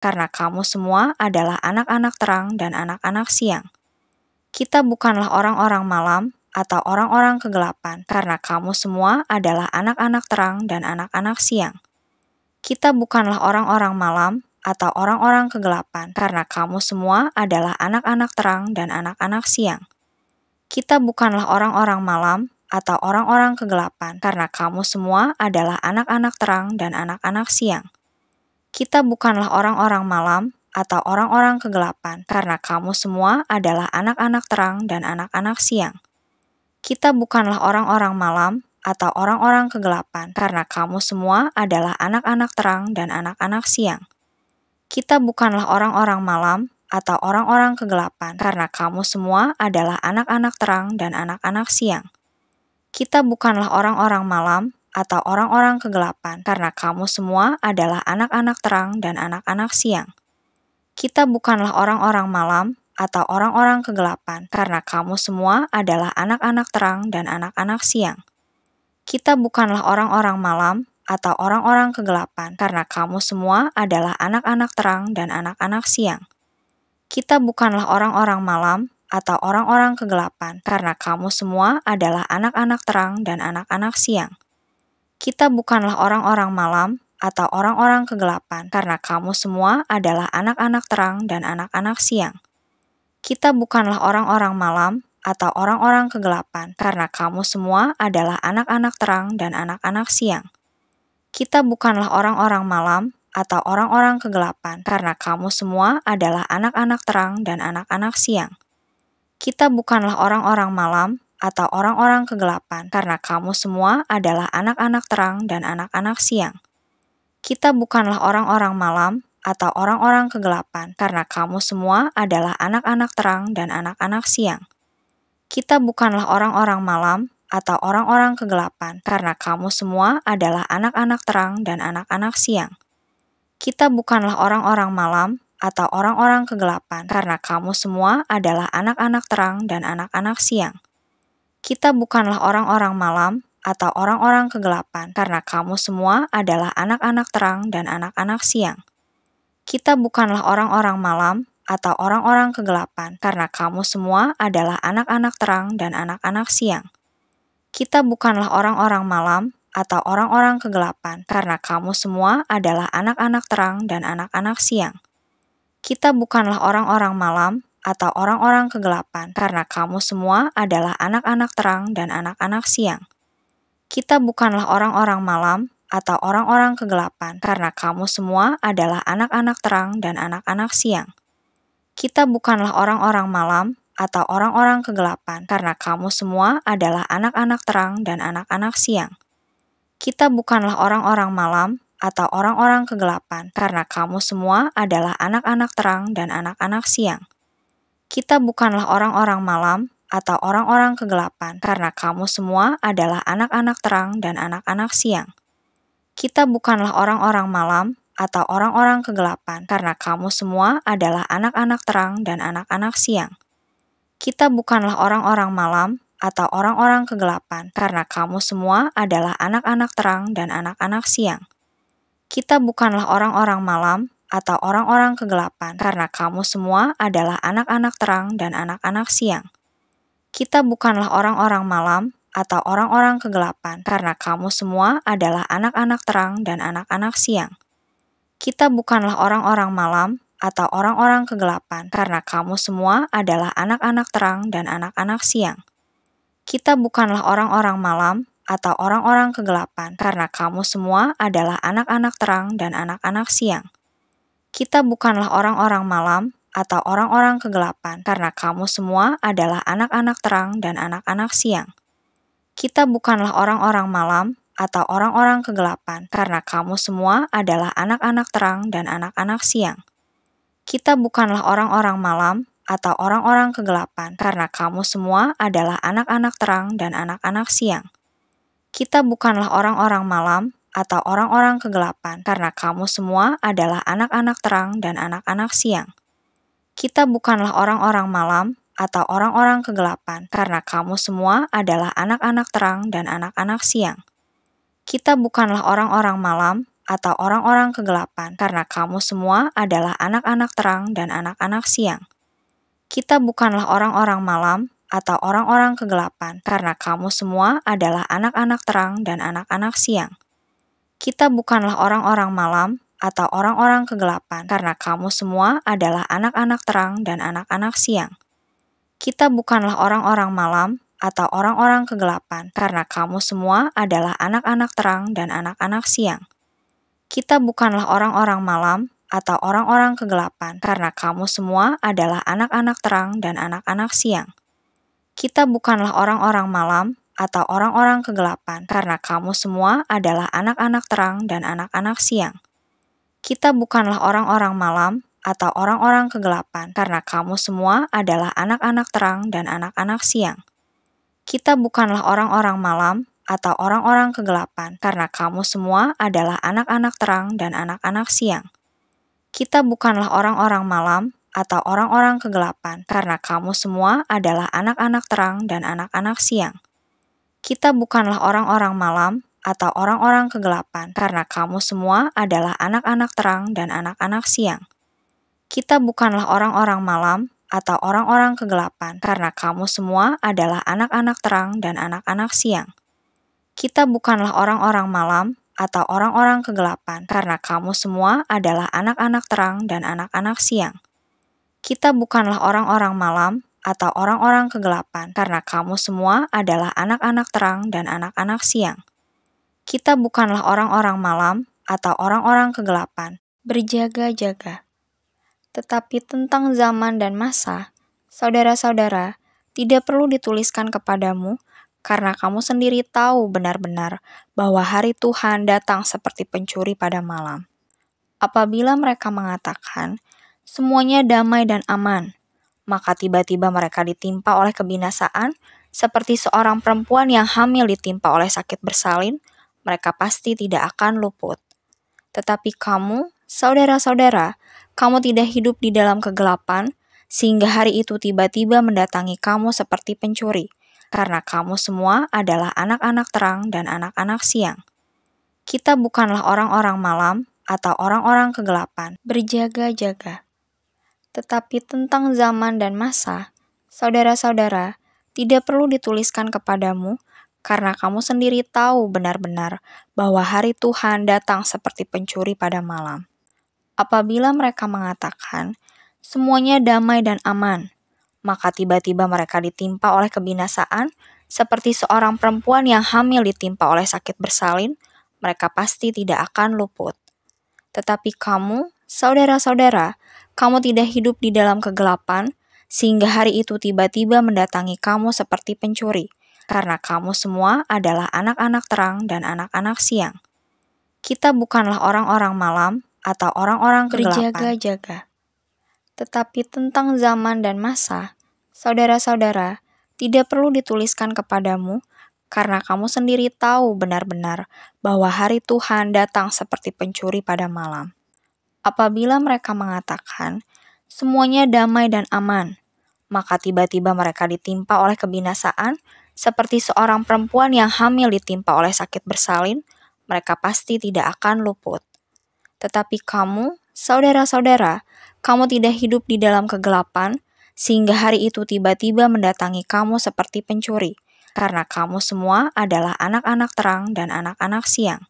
karena kamu semua adalah anak-anak terang dan anak-anak siang. Kita bukanlah orang-orang malam atau orang-orang kegelapan, karena kamu semua adalah anak-anak terang dan anak-anak siang. Kita bukanlah orang-orang malam atau orang-orang kegelapan, karena kamu semua adalah anak-anak terang dan anak-anak siang. Kita bukanlah orang-orang malam atau orang-orang kegelapan, karena kamu semua adalah anak-anak terang dan anak-anak siang. Kita bukanlah orang-orang malam atau orang-orang kegelapan, karena kamu semua adalah anak-anak terang dan anak-anak siang. Kita bukanlah orang-orang malam atau orang-orang kegelapan, karena kamu semua adalah anak-anak terang dan anak-anak siang. Kita bukanlah orang-orang malam atau orang-orang kegelapan, karena kamu semua adalah anak-anak terang dan anak-anak siang. Kita bukanlah orang-orang malam atau orang-orang kegelapan, karena kamu semua adalah anak-anak terang dan anak-anak siang. Kita bukanlah orang-orang malam atau orang-orang kegelapan, karena kamu semua adalah anak-anak terang dan anak-anak siang. Kita bukanlah orang-orang malam atau orang-orang kegelapan, karena kamu semua adalah anak-anak terang dan anak-anak siang. Kita bukanlah orang-orang malam atau orang-orang kegelapan, karena kamu semua adalah anak-anak terang dan anak-anak siang. Kita bukanlah orang-orang malam atau orang-orang kegelapan, karena kamu semua adalah anak-anak terang dan anak-anak siang. Kita bukanlah orang-orang malam atau orang-orang kegelapan, karena kamu semua adalah anak-anak terang dan anak-anak siang. Kita bukanlah orang-orang malam atau orang-orang kegelapan, karena kamu semua adalah anak-anak terang dan anak-anak siang. Kita bukanlah orang-orang malam atau orang-orang kegelapan, karena kamu semua adalah anak-anak terang dan anak-anak siang. Kita bukanlah orang-orang malam atau orang-orang kegelapan, karena kamu semua adalah anak-anak terang dan anak-anak siang. Kita bukanlah orang-orang malam atau orang-orang kegelapan, karena kamu semua adalah anak-anak terang dan anak-anak siang. Kita bukanlah orang-orang malam atau orang-orang kegelapan, karena kamu semua adalah anak-anak terang dan anak-anak siang. Kita bukanlah orang-orang malam atau orang-orang kegelapan, karena kamu semua adalah anak-anak terang dan anak-anak siang. Kita bukanlah orang-orang malam atau orang-orang kegelapan, karena kamu semua adalah anak-anak terang dan anak-anak siang. Kita bukanlah orang-orang malam atau orang-orang kegelapan, karena kamu semua adalah anak-anak terang dan anak-anak siang. Kita bukanlah orang-orang malam atau orang-orang kegelapan, karena kamu semua adalah anak-anak terang dan anak-anak siang. Kita bukanlah orang-orang malam atau orang-orang kegelapan, karena kamu semua adalah anak-anak terang dan anak-anak siang. Kita bukanlah orang-orang malam atau orang-orang kegelapan, karena kamu semua adalah anak-anak terang dan anak-anak siang. Kita bukanlah orang-orang malam atau orang-orang kegelapan, karena kamu semua adalah anak-anak terang dan anak-anak siang. Kita bukanlah orang-orang malam atau orang-orang kegelapan, karena kamu semua adalah anak-anak terang dan anak-anak siang. Kita bukanlah orang-orang malam atau orang-orang kegelapan, karena kamu semua adalah anak-anak terang dan anak-anak siang. Kita bukanlah orang-orang malam atau orang-orang kegelapan, karena kamu semua adalah anak-anak terang dan anak-anak siang. Kita bukanlah orang-orang malam atau orang-orang kegelapan, karena kamu semua adalah anak-anak terang dan anak-anak siang. Kita bukanlah orang-orang malam atau orang-orang kegelapan, karena kamu semua adalah anak-anak terang dan anak-anak siang. Kita bukanlah orang-orang malam atau orang-orang kegelapan, karena kamu semua adalah anak-anak terang dan anak-anak siang. Kita bukanlah orang-orang malam atau orang-orang kegelapan, karena kamu semua adalah anak-anak terang dan anak-anak siang. Kita bukanlah orang-orang malam atau orang-orang kegelapan, karena kamu semua adalah anak-anak terang dan anak-anak siang. Kita bukanlah orang-orang malam atau orang-orang kegelapan, karena kamu semua adalah anak-anak terang dan anak-anak siang. Kita bukanlah orang-orang malam atau orang-orang kegelapan, karena kamu semua adalah anak-anak terang dan anak-anak siang. Kita bukanlah orang-orang malam atau orang-orang kegelapan, karena kamu semua adalah anak-anak terang dan anak-anak siang. Kita bukanlah orang-orang malam atau orang-orang kegelapan, karena kamu semua adalah anak-anak terang dan anak-anak siang. Kita bukanlah orang-orang malam atau orang-orang kegelapan, karena kamu semua adalah anak-anak terang dan anak-anak siang. Kita bukanlah orang-orang malam atau orang-orang kegelapan, karena kamu semua adalah anak-anak terang dan anak-anak siang. Kita bukanlah orang-orang malam atau orang-orang kegelapan, karena kamu semua adalah anak-anak terang dan anak-anak siang. Kita bukanlah orang-orang malam atau orang-orang kegelapan, karena kamu semua adalah anak-anak terang dan anak-anak siang. Kita bukanlah orang-orang malam atau orang-orang kegelapan, karena kamu semua adalah anak-anak terang dan anak-anak siang. Kita bukanlah orang-orang malam atau orang-orang kegelapan, karena kamu semua adalah anak-anak terang dan anak-anak siang. Kita bukanlah orang-orang malam atau orang-orang kegelapan, karena kamu semua adalah anak-anak terang dan anak-anak siang. Kita bukanlah orang-orang malam atau orang-orang kegelapan, karena kamu semua adalah anak-anak terang dan anak-anak siang. Kita bukanlah orang-orang malam atau orang-orang kegelapan, karena kamu semua adalah anak-anak terang dan anak-anak siang. Kita bukanlah orang-orang malam atau orang-orang kegelapan, karena kamu semua adalah anak-anak terang dan anak-anak siang. Kita bukanlah orang-orang malam atau orang-orang kegelapan, karena kamu semua adalah anak-anak terang dan anak-anak siang. Kita bukanlah orang-orang malam atau orang-orang kegelapan, karena kamu semua adalah anak-anak terang dan anak-anak siang. Kita bukanlah orang-orang malam atau orang-orang kegelapan, karena kamu semua adalah anak-anak terang dan anak-anak siang. Kita bukanlah orang-orang malam atau orang-orang kegelapan, berjaga-jaga. Tetapi tentang zaman dan masa, saudara-saudara, tidak perlu dituliskan kepadamu, karena kamu sendiri tahu benar-benar bahwa hari Tuhan datang seperti pencuri pada malam. Apabila mereka mengatakan, semuanya damai dan aman, maka tiba-tiba mereka ditimpa oleh kebinasaan, seperti seorang perempuan yang hamil ditimpa oleh sakit bersalin, mereka pasti tidak akan luput. Tetapi kamu, saudara-saudara, kamu tidak hidup di dalam kegelapan, sehingga hari itu tiba-tiba mendatangi kamu seperti pencuri, karena kamu semua adalah anak-anak terang dan anak-anak siang. Kita bukanlah orang-orang malam atau orang-orang kegelapan, berjaga-jaga. Tetapi tentang zaman dan masa, saudara-saudara, tidak perlu dituliskan kepadamu, karena kamu sendiri tahu benar-benar bahwa hari Tuhan datang seperti pencuri pada malam. Apabila mereka mengatakan, semuanya damai dan aman, maka tiba-tiba mereka ditimpa oleh kebinasaan, seperti seorang perempuan yang hamil ditimpa oleh sakit bersalin, mereka pasti tidak akan luput. Tetapi kamu, saudara-saudara, kamu tidak hidup di dalam kegelapan, sehingga hari itu tiba-tiba mendatangi kamu seperti pencuri, karena kamu semua adalah anak-anak terang dan anak-anak siang. Kita bukanlah orang-orang malam atau orang-orang kegelapan, berjaga-jaga. Tetapi tentang zaman dan masa, saudara-saudara, tidak perlu dituliskan kepadamu, karena kamu sendiri tahu benar-benar bahwa hari Tuhan datang seperti pencuri pada malam. Apabila mereka mengatakan, semuanya damai dan aman, maka tiba-tiba mereka ditimpa oleh kebinasaan, seperti seorang perempuan yang hamil ditimpa oleh sakit bersalin, mereka pasti tidak akan luput. Tetapi kamu, saudara-saudara, kamu tidak hidup di dalam kegelapan, sehingga hari itu tiba-tiba mendatangi kamu seperti pencuri, karena kamu semua adalah anak-anak terang dan anak-anak siang.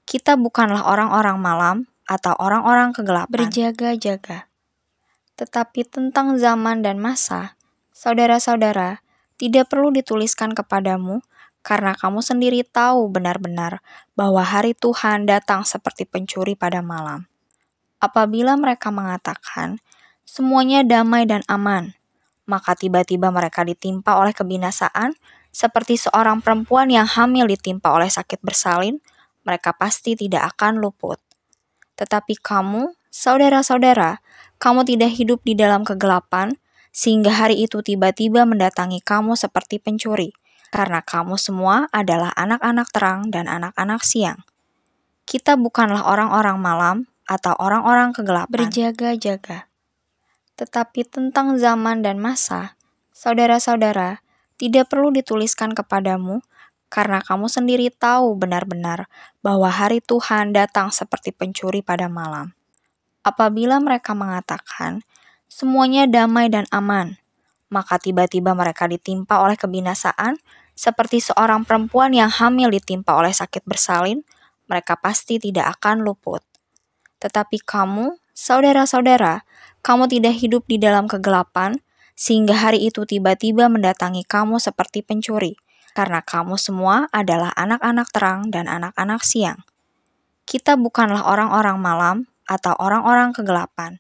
Kita bukanlah orang-orang malam atau orang-orang kegelapan, berjaga-jaga. Tetapi tentang zaman dan masa, saudara-saudara, tidak perlu dituliskan kepadamu, karena kamu sendiri tahu benar-benar bahwa hari Tuhan datang seperti pencuri pada malam. Apabila mereka mengatakan, semuanya damai dan aman, maka tiba-tiba mereka ditimpa oleh kebinasaan, seperti seorang perempuan yang hamil ditimpa oleh sakit bersalin, mereka pasti tidak akan luput. Tetapi kamu, saudara-saudara, kamu tidak hidup di dalam kegelapan, sehingga hari itu tiba-tiba mendatangi kamu seperti pencuri, karena kamu semua adalah anak-anak terang dan anak-anak siang. Kita bukanlah orang-orang malam atau orang-orang kegelapan, berjaga-jaga. Tetapi tentang zaman dan masa, saudara-saudara, tidak perlu dituliskan kepadamu, karena kamu sendiri tahu benar-benar bahwa hari Tuhan datang seperti pencuri pada malam. Apabila mereka mengatakan, semuanya damai dan aman, maka tiba-tiba mereka ditimpa oleh kebinasaan, seperti seorang perempuan yang hamil ditimpa oleh sakit bersalin, mereka pasti tidak akan luput. Tetapi kamu, saudara-saudara, kamu tidak hidup di dalam kegelapan, sehingga hari itu tiba-tiba mendatangi kamu seperti pencuri, karena kamu semua adalah anak-anak terang dan anak-anak siang. Kita bukanlah orang-orang malam atau orang-orang kegelapan.